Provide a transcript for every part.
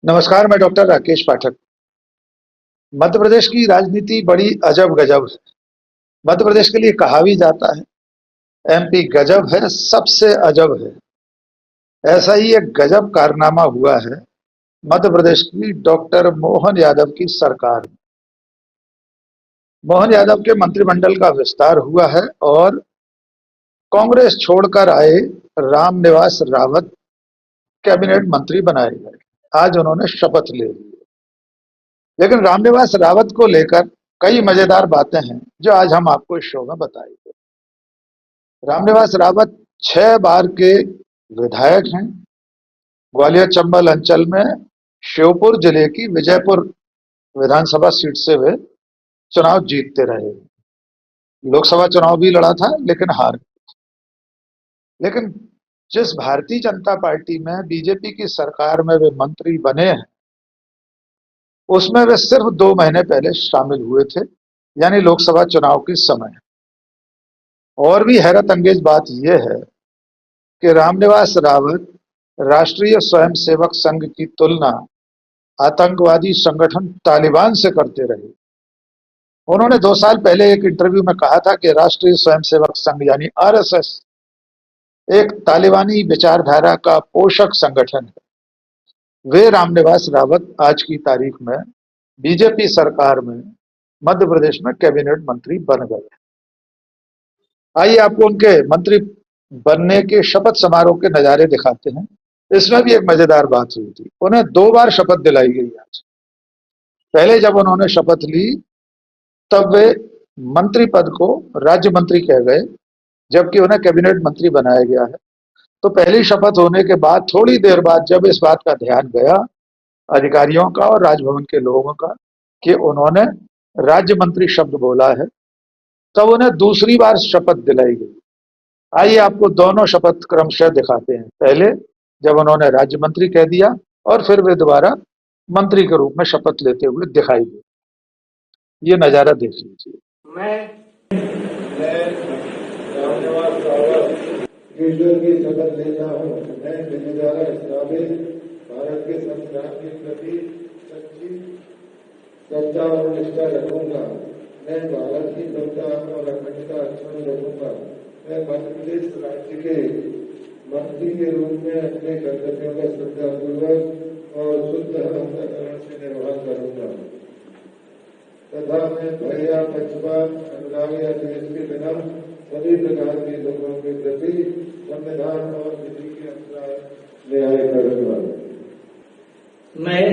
नमस्कार, मैं डॉक्टर राकेश पाठक। मध्य प्रदेश की राजनीति बड़ी अजब गजब है। मध्य प्रदेश के लिए कहा भी जाता है, एमपी गजब है, सबसे अजब है। ऐसा ही एक गजब कारनामा हुआ है मध्य प्रदेश की डॉक्टर मोहन यादव की सरकार में। मोहन यादव के मंत्रिमंडल का विस्तार हुआ है और कांग्रेस छोड़कर आए रामनिवास रावत कैबिनेट मंत्री बनाए गए। आज उन्होंने शपथ ले ली। लेकिन रामनिवास रावत को लेकर कई मजेदार बातें हैं जो आज हम आपको इस शो में बताएंगे। रामनिवास रावत 6 बार के विधायक हैं। ग्वालियर चंबल अंचल में श्योपुर जिले की विजयपुर विधानसभा सीट से वे चुनाव जीतते रहे। लोकसभा चुनाव भी लड़ा था लेकिन हार गए। लेकिन जिस भारतीय जनता पार्टी में बीजेपी की सरकार में वे मंत्री बने हैं, उसमें वे सिर्फ 2 महीने पहले शामिल हुए थे, यानी लोकसभा चुनाव के समय। और भी हैरत अंगेज बात यह है कि रामनिवास रावत राष्ट्रीय स्वयंसेवक संघ की तुलना आतंकवादी संगठन तालिबान से करते रहे। उन्होंने 2 साल पहले एक इंटरव्यू में कहा था कि राष्ट्रीय स्वयंसेवक संघ यानी आरएसएस एक तालिबानी विचारधारा का पोषक संगठन है। वे रामनिवास रावत आज की तारीख में बीजेपी सरकार में मध्य प्रदेश में कैबिनेट मंत्री बन गए। आइए आपको उनके मंत्री बनने के शपथ समारोह के नजारे दिखाते हैं। इसमें भी एक मजेदार बात हुई थी। उन्हें 2 बार शपथ दिलाई गई आज। पहले जब उन्होंने शपथ ली तब वे मंत्री पद को राज्य मंत्री कह गए, जबकि उन्हें कैबिनेट मंत्री बनाया गया है। तो पहली शपथ होने के बाद थोड़ी देर बाद जब इस बात का ध्यान गया अधिकारियों का और राजभवन के लोगों का कि उन्होंने राज्य मंत्री शब्द बोला है, तब उन्हें दूसरी बार शपथ दिलाई गई। आइए आपको दोनों शपथ क्रमशः दिखाते हैं। पहले जब उन्होंने राज्य मंत्री कह दिया और फिर वे दोबारा मंत्री के रूप में शपथ लेते हुए दिखाई दिए। ये नजारा देख लीजिए। मैं रामनिवास रावत ईश्वर की शपथ लेता हूँ। मैं जिम्मेदार स्थापित भारत के संविधान के प्रति सच्ची श्रद्धा और निष्ठा रखूंगा। मैं भारत की जनता और अखंडता अक्षुण्ण रखूंगा। मैं मध्य प्रदेश राज्य के मंत्री के रूप में अपने कर्तव्यों का श्रद्धापूर्वक और शुद्ध अंतःकरण से निर्वाह करूंगा तथा मैं भय या पक्षपात, अनुराग या द्वेष के बिना सभी प्रकार के लोगों के प्रति संविधान और विधि के अनुसार न्याय करूंगा। मैं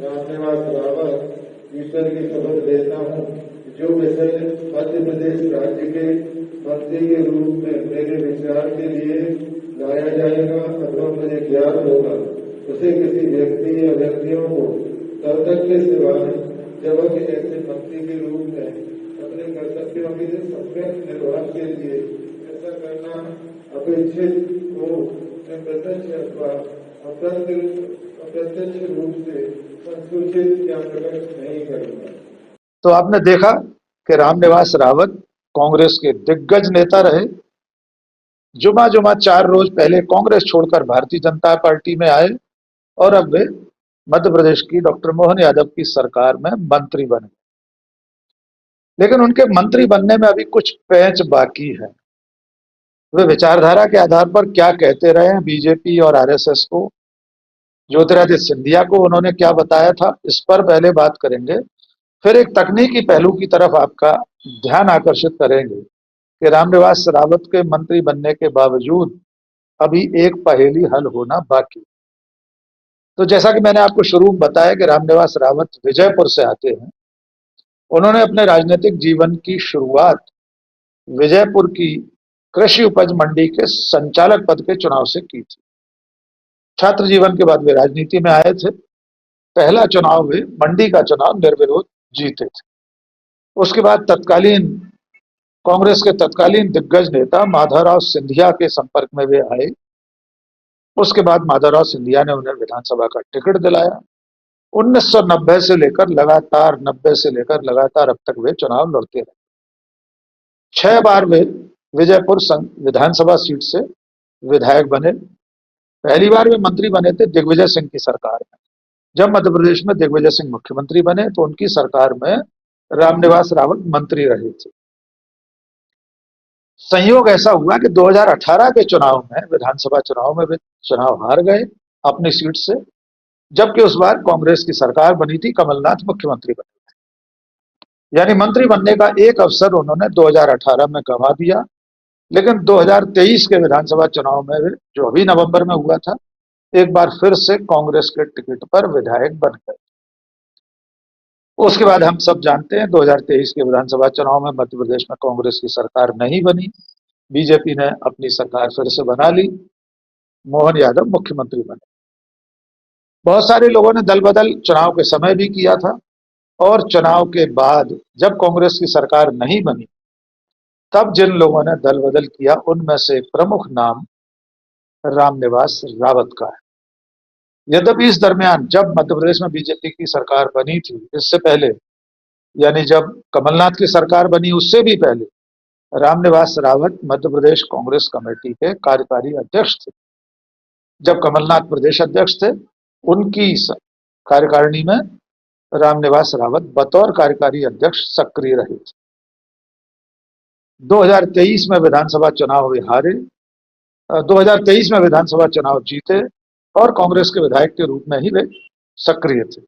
रामनिवास रावत ईश्वर की शपथ लेता हूँ। जो विषय मध्य प्रदेश राज्य के मंत्री के रूप में मेरे विचार के लिए लाया जाएगा अथवा मुझे ज्ञात होगा, उसे किसी व्यक्ति या व्यक्तियों को तब तक के सिवाय जब कि ऐसे मंत्री के रूप में अपने कर्तव्यों के सम्यक निर्वाह के लिए ऐसा करना अपेक्षित हो, मैं प्रत्यक्ष अथवा अप्रत्यक्ष रूप से संसूचित या प्रकट नहीं करूंगा। तो आपने देखा कि रामनिवास रावत कांग्रेस के दिग्गज नेता रहे। जुमा जुमा 4 रोज पहले कांग्रेस छोड़कर भारतीय जनता पार्टी में आए और अब वे मध्य प्रदेश की डॉक्टर मोहन यादव की सरकार में मंत्री बने। लेकिन उनके मंत्री बनने में अभी कुछ पेंच बाकी है। वे विचारधारा के आधार पर क्या कहते रहे हैं बीजेपी और आरएसएस को, ज्योतिरादित्य सिंधिया को उन्होंने क्या बताया था, इस पर पहले बात करेंगे। फिर एक तकनीकी पहलू की तरफ आपका ध्यान आकर्षित करेंगे कि रामनिवास रावत के मंत्री बनने के बावजूद अभी एक पहेली हल होना बाकी। तो जैसा कि मैंने आपको शुरू में बताया कि रामनिवास रावत विजयपुर से आते हैं। उन्होंने अपने राजनीतिक जीवन की शुरुआत विजयपुर की कृषि उपज मंडी के संचालक पद के चुनाव से की थी। छात्र जीवन के बाद वे राजनीति में आए थे। पहला चुनाव वे मंडी का चुनाव निर्विरोध जीते थे। उसके बाद तत्कालीन कांग्रेस के तत्कालीन दिग्गज नेता माधवराव सिंधिया के संपर्क में वे आए। उसके बाद माधवराव सिंधिया ने उन्हें विधानसभा का टिकट दिलाया। 1990 से लेकर लगातार 90 से लेकर लगातार अब तक वे चुनाव लड़ते रहे। 6 बार वे विजयपुर विधानसभा सीट से विधायक बने। पहली बार वे मंत्री बने थे दिग्विजय सिंह की सरकार में। जब मध्य प्रदेश में दिग्विजय सिंह मुख्यमंत्री बने तो उनकी सरकार में रामनिवास रावत मंत्री रहे थे। संयोग ऐसा हुआ कि 2018 के चुनाव में, विधानसभा चुनाव में वे चुनाव हार गए अपनी सीट से, जबकि उस बार कांग्रेस की सरकार बनी थी, कमलनाथ मुख्यमंत्री बने। यानी मंत्री बनने का एक अवसर उन्होंने 2018 में गंवा दिया। लेकिन 2023 के विधानसभा चुनाव में वे, जो अभी नवंबर में हुआ था, एक बार फिर से कांग्रेस के टिकट पर विधायक बन गए। उसके बाद हम सब जानते हैं 2023 के विधानसभा चुनाव में मध्य प्रदेश में कांग्रेस की सरकार नहीं बनी, बीजेपी ने अपनी सरकार फिर से बना ली, मोहन यादव मुख्यमंत्री बने। बहुत सारे लोगों ने दल बदल चुनाव के समय भी किया था, और चुनाव के बाद जब कांग्रेस की सरकार नहीं बनी तब जिन लोगों ने दल बदल किया उनमें से एक प्रमुख नाम रामनिवास रावत का है। यद्यपि इस दरमियान जब मध्य प्रदेश में बीजेपी की सरकार बनी थी, इससे पहले, यानी जब कमलनाथ की सरकार बनी उससे भी पहले, रामनिवास रावत मध्य प्रदेश कांग्रेस कमेटी के कार्यकारी अध्यक्ष थे। जब कमलनाथ प्रदेश अध्यक्ष थे, उनकी कार्यकारिणी में रामनिवास रावत बतौर कार्यकारी अध्यक्ष सक्रिय रहे थे। 2023 में विधानसभा चुनाव वे हारे, 2023 में विधानसभा चुनाव जीते और कांग्रेस के विधायक के रूप में ही वे सक्रिय थे।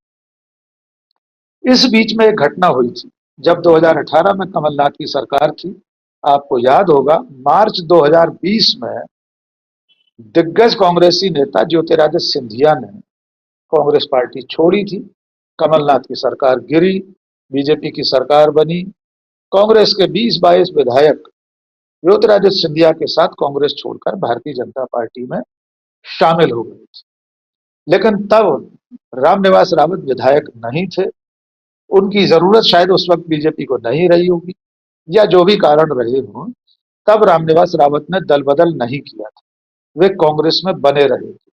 इस बीच में एक घटना हुई थी जब 2018 में कमलनाथ की सरकार थी। आपको याद होगा, मार्च 2020 में दिग्गज कांग्रेसी नेता ज्योतिरादित्य सिंधिया ने कांग्रेस पार्टी छोड़ी थी। कमलनाथ की सरकार गिरी, बीजेपी की सरकार बनी। कांग्रेस के 20-22 विधायक ज्योतिरादित्य सिंधिया के साथ कांग्रेस छोड़कर भारतीय जनता पार्टी में शामिल हो गए थे। लेकिन तब रामनिवास रावत विधायक नहीं थे, उनकी जरूरत शायद उस वक्त बीजेपी को नहीं रही होगी, या जो भी कारण रहे हों, तब रामनिवास रावत ने दल बदल नहीं किया था, वे कांग्रेस में बने रहे थे।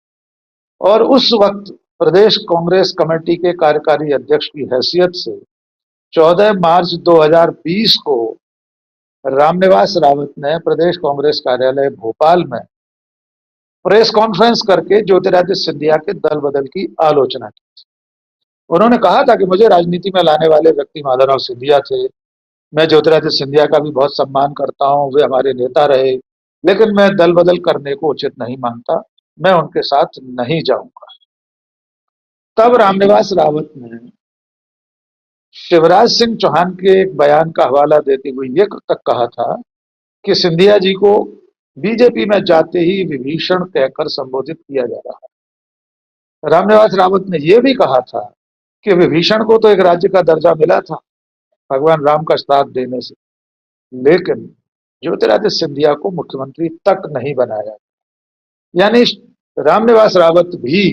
और उस वक्त प्रदेश कांग्रेस कमेटी के कार्यकारी अध्यक्ष की हैसियत से 14 मार्च 2020 को रामनिवास रावत ने प्रदेश कांग्रेस कार्यालय भोपाल में प्रेस कॉन्फ्रेंस करके ज्योतिरादित्य सिंधिया के दल बदल की आलोचना की। उन्होंने कहा था कि मुझे राजनीति में लाने वाले व्यक्ति माधवराव सिंधिया थे, मैं ज्योतिरादित्य सिंधिया का भी बहुत सम्मान करता हूं, वे हमारे नेता रहे, लेकिन मैं दल बदल करने को उचित नहीं मानता, मैं उनके साथ नहीं जाऊंगा। तब रामनिवास रावत ने शिवराज सिंह चौहान के एक बयान का हवाला देते हुए ये तक कहा था कि सिंधिया जी को बीजेपी में जाते ही विभीषण कहकर संबोधित किया जा रहा है। रामनिवास रावत ने यह भी कहा था कि विभीषण को तो एक राज्य का दर्जा मिला था भगवान राम का साथ देने से, लेकिन ज्योतिरादित्य सिंधिया को मुख्यमंत्री तक नहीं बनाया। यानी रामनिवास रावत भी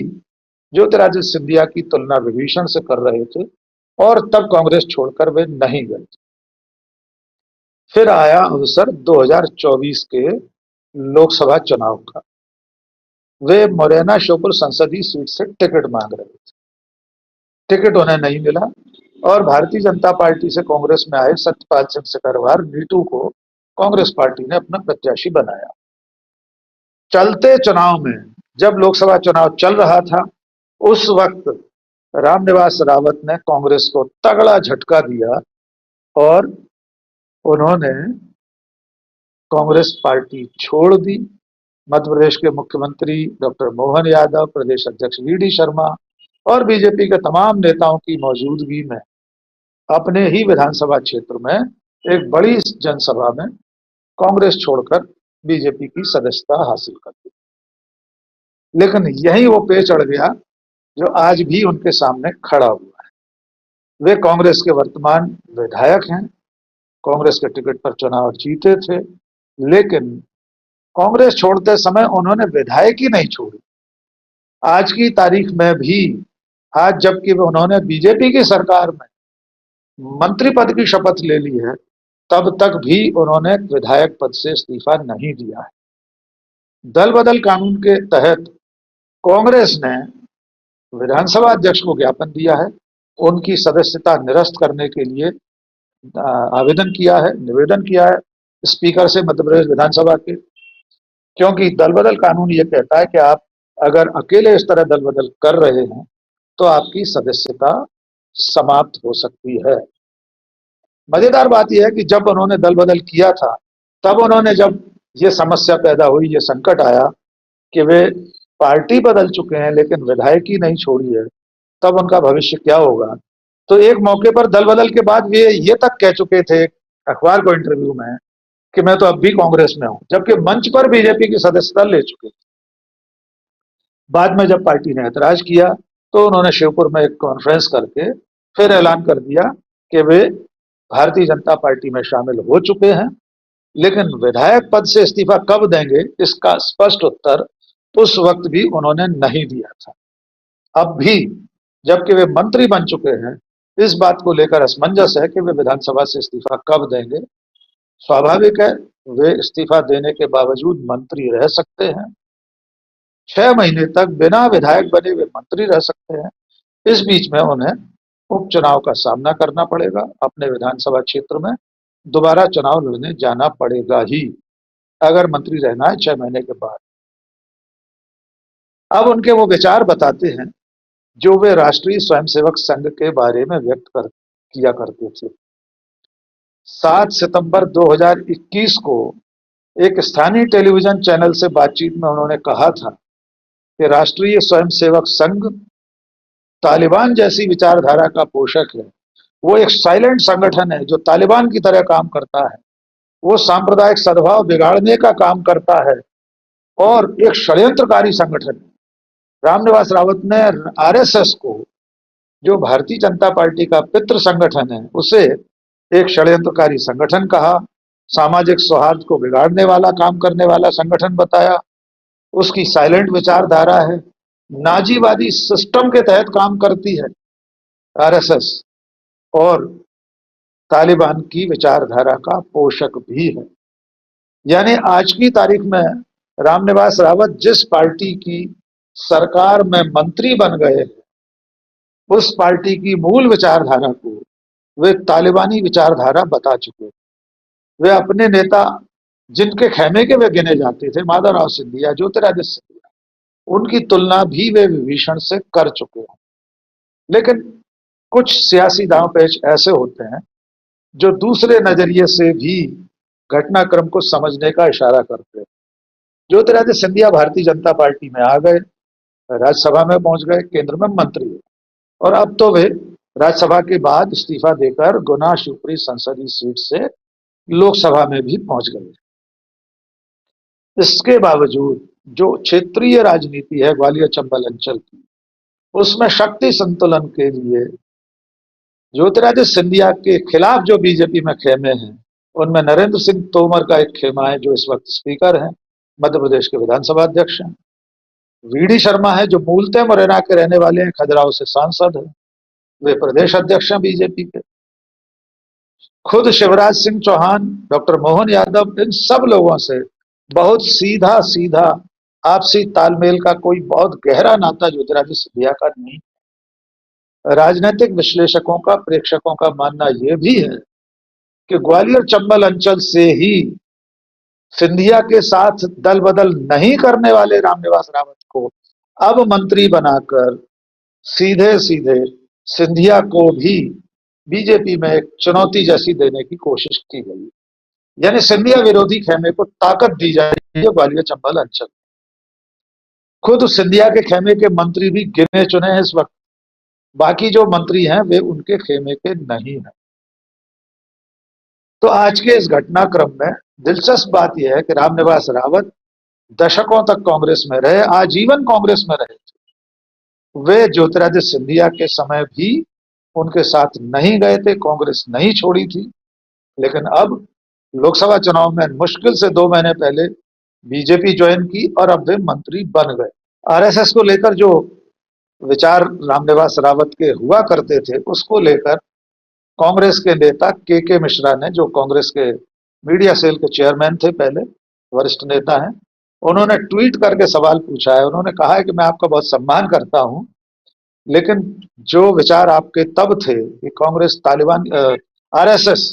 ज्योतिरादित्य सिंधिया की तुलना विभीषण से कर रहे थे, और तब कांग्रेस छोड़कर वे नहीं गए। फिर आया अवसर 2024 के लोकसभा चुनाव का। वे मुरैना श्योपुर संसदीय सीट से टिकट मांग रहे थे, टिकट उन्हें नहीं मिला, और भारतीय जनता पार्टी से कांग्रेस में आए सत्यपाल सिंह सिकरवार नीटू को कांग्रेस पार्टी ने अपना प्रत्याशी बनाया। चलते चुनाव में, जब लोकसभा चुनाव चल रहा था, उस वक्त रामनिवास रावत ने कांग्रेस को तगड़ा झटका दिया और उन्होंने कांग्रेस पार्टी छोड़ दी। मध्य प्रदेश के मुख्यमंत्री डॉक्टर मोहन यादव, प्रदेश अध्यक्ष वीडी शर्मा और बीजेपी के तमाम नेताओं की मौजूदगी में अपने ही विधानसभा क्षेत्र में एक बड़ी जनसभा में कांग्रेस छोड़कर बीजेपी की सदस्यता हासिल कर दी। लेकिन यही वो पेच अड़ गया जो आज भी उनके सामने खड़ा हुआ है। वे कांग्रेस के वर्तमान विधायक हैं, कांग्रेस के टिकट पर चुनाव जीते थे, लेकिन कांग्रेस छोड़ते समय उन्होंने विधायक ही नहीं छोड़ी। आज की तारीख में भी, आज जबकि उन्होंने बीजेपी की सरकार में मंत्री पद की शपथ ले ली है, तब तक भी उन्होंने विधायक पद से इस्तीफा नहीं दिया है। दल बदल कानून के तहत कांग्रेस ने विधानसभा अध्यक्ष को ज्ञापन दिया है, उनकी सदस्यता निरस्त करने के लिए आवेदन किया है, निवेदन किया है स्पीकर से मध्य प्रदेश विधानसभा के, क्योंकि दल बदल कानून ये कहता है कि आप अगर अकेले इस तरह दल बदल कर रहे हैं तो आपकी सदस्यता समाप्त हो सकती है। मजेदार बात यह है कि जब उन्होंने दल बदल किया था, तब उन्होंने जब ये समस्या पैदा हुई, ये संकट आया कि वे पार्टी बदल चुके हैं लेकिन विधायकी नहीं छोड़ी है, तब उनका भविष्य क्या होगा। तो एक मौके पर दल बदल के बाद वे ये तक कह चुके थे अखबार को इंटरव्यू में कि मैं तो अब भी कांग्रेस में हूं, जबकि मंच पर बीजेपी की सदस्यता ले चुके थे। बाद में जब पार्टी ने ऐतराज किया तो उन्होंने शिवपुर में एक कॉन्फ्रेंस करके फिर ऐलान कर दिया कि वे भारतीय जनता पार्टी में शामिल हो चुके हैं, लेकिन विधायक पद से इस्तीफा कब देंगे इसका स्पष्ट उत्तर उस वक्त भी उन्होंने नहीं दिया था। अब भी जबकि वे मंत्री बन चुके हैं, इस बात को लेकर असमंजस है कि वे विधानसभा से इस्तीफा कब देंगे। स्वाभाविक है, वे इस्तीफा देने के बावजूद मंत्री रह सकते हैं, 6 महीने तक बिना विधायक बने वे मंत्री रह सकते हैं। इस बीच में उन्हें उपचुनाव का सामना करना पड़ेगा, अपने विधानसभा क्षेत्र में दोबारा चुनाव लड़ने जाना पड़ेगा ही, अगर मंत्री रहना है 6 महीने के बाद। अब उनके वो विचार बताते हैं जो वे राष्ट्रीय स्वयंसेवक संघ के बारे में किया करते थे। 7 सितंबर 2021 को एक स्थानीय टेलीविजन चैनल से बातचीत में उन्होंने कहा था कि राष्ट्रीय स्वयंसेवक संघ तालिबान जैसी विचारधारा का पोषक है। वो एक साइलेंट संगठन है जो तालिबान की तरह काम करता है। वो सांप्रदायिक सद्भाव बिगाड़ने का काम करता है और एक षड्यंत्रकारी संगठन है। रामनिवास रावत ने आरएसएस को, जो भारतीय जनता पार्टी का पितृ संगठन है, उसे एक षड्यंत्रकारी संगठन कहा, सामाजिक सौहार्द को बिगाड़ने वाला काम करने वाला संगठन बताया। उसकी साइलेंट विचारधारा है, नाजीवादी सिस्टम के तहत काम करती है आरएसएस, और तालिबान की विचारधारा का पोषक भी है। यानी आज की तारीख में रामनिवास रावत जिस पार्टी की सरकार में मंत्री बन गए, उस पार्टी की मूल विचारधारा को वे तालिबानी विचारधारा बता चुके। वे अपने नेता जिनके खेमे के वे गिने जाते थे, माधवराव सिंधिया, ज्योतिरादित्य सिंधिया, उनकी तुलना भी वे विभीषण से कर चुके हैं। लेकिन कुछ सियासी दांव पेच ऐसे होते हैं जो दूसरे नजरिए से भी घटनाक्रम को समझने का इशारा करते हैं। ज्योतिरादित्य सिंधिया भारतीय जनता पार्टी में आ गए, राज्यसभा में पहुंच गए, केंद्र में मंत्री हुए, और अब तो वे राज्यसभा के बाद इस्तीफा देकर गुना शिवपुरी संसदीय सीट से लोकसभा में भी पहुंच गए। इसके बावजूद जो क्षेत्रीय राजनीति है ग्वालियर चंबल अंचल की, उसमें शक्ति संतुलन के लिए ज्योतिरादित्य सिंधिया के खिलाफ जो बीजेपी में खेमे हैं, उनमें नरेंद्र सिंह तोमर का एक खेमा है जो इस वक्त स्पीकर हैं, मध्य प्रदेश के विधानसभा अध्यक्ष हैं। वीडी शर्मा है जो मूलतः मुरैना के रहने वाले हैं, खजुराहो से सांसद हैं, वे प्रदेश अध्यक्ष हैं बीजेपी के। खुद शिवराज सिंह चौहान, डॉक्टर मोहन यादव, इन सब लोगों से बहुत सीधा सीधा आपसी तालमेल का कोई बहुत गहरा नाता ज्योतिरादित्य सिंधिया का नहीं। राजनीतिक विश्लेषकों का, प्रेक्षकों का मानना यह भी है कि ग्वालियर चंबल अंचल से ही सिंधिया के साथ दल बदल नहीं करने वाले रामनिवास रावत को अब मंत्री बनाकर सीधे सीधे सिंधिया को भी बीजेपी में एक चुनौती जैसी देने की कोशिश की गई। यानी सिंधिया विरोधी खेमे को ताकत दी जा रही है ग्वालियर चंबल अंचल। खुद सिंधिया के खेमे के मंत्री भी गिने चुने हैं इस वक्त, बाकी जो मंत्री हैं वे उनके खेमे के नहीं हैं। तो आज के इस घटनाक्रम में दिलचस्प बात यह है कि रामनिवास रावत दशकों तक कांग्रेस में रहे, आजीवन कांग्रेस में रहे थे। वे ज्योतिरादित्य सिंधिया के समय भी उनके साथ नहीं गए थे, कांग्रेस नहीं छोड़ी थी, लेकिन अब लोकसभा चुनाव में मुश्किल से 2 महीने पहले बीजेपी ज्वाइन की और अब वे मंत्री बन गए। आरएसएस को लेकर जो विचार रामनिवास रावत के हुआ करते थे, उसको लेकर कांग्रेस के नेता के मिश्रा ने, जो कांग्रेस के मीडिया सेल के चेयरमैन थे, पहले वरिष्ठ नेता हैं, उन्होंने ट्वीट करके सवाल पूछा है। उन्होंने कहा है कि मैं आपका बहुत सम्मान करता हूं, लेकिन जो विचार आपके तब थे कि कांग्रेस तालिबान आरएसएस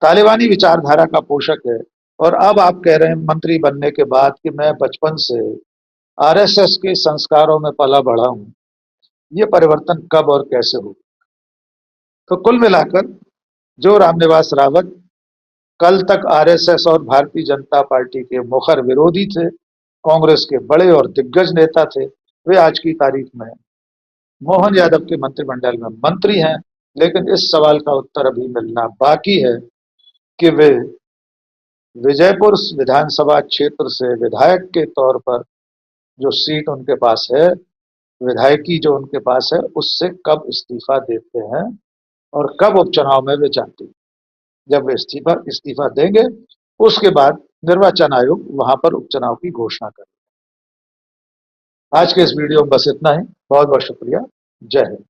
तालिबानी विचारधारा का पोषक है, और अब आप कह रहे हैं मंत्री बनने के बाद कि मैं बचपन से आरएसएस के संस्कारों में पला बढ़ा हूं, ये परिवर्तन कब और कैसे हो? तो कुल मिलाकर जो रामनिवास रावत कल तक आरएसएस और भारतीय जनता पार्टी के मुखर विरोधी थे, कांग्रेस के बड़े और दिग्गज नेता थे, वे आज की तारीख में मोहन यादव के मंत्रिमंडल में मंत्री हैं। लेकिन इस सवाल का उत्तर अभी मिलना बाकी है कि वे विजयपुर विधानसभा क्षेत्र से विधायक के तौर पर जो सीट उनके पास है, विधायकी जो उनके पास है, उससे कब इस्तीफा देते हैं और कब उपचुनाव में वे जाते हैं। जब वे इस्तीफा इस्तीफा देंगे, उसके बाद निर्वाचन आयोग वहां पर उपचुनाव की घोषणा करेगा। आज के इस वीडियो में बस इतना ही। बहुत बहुत शुक्रिया। जय हिंद।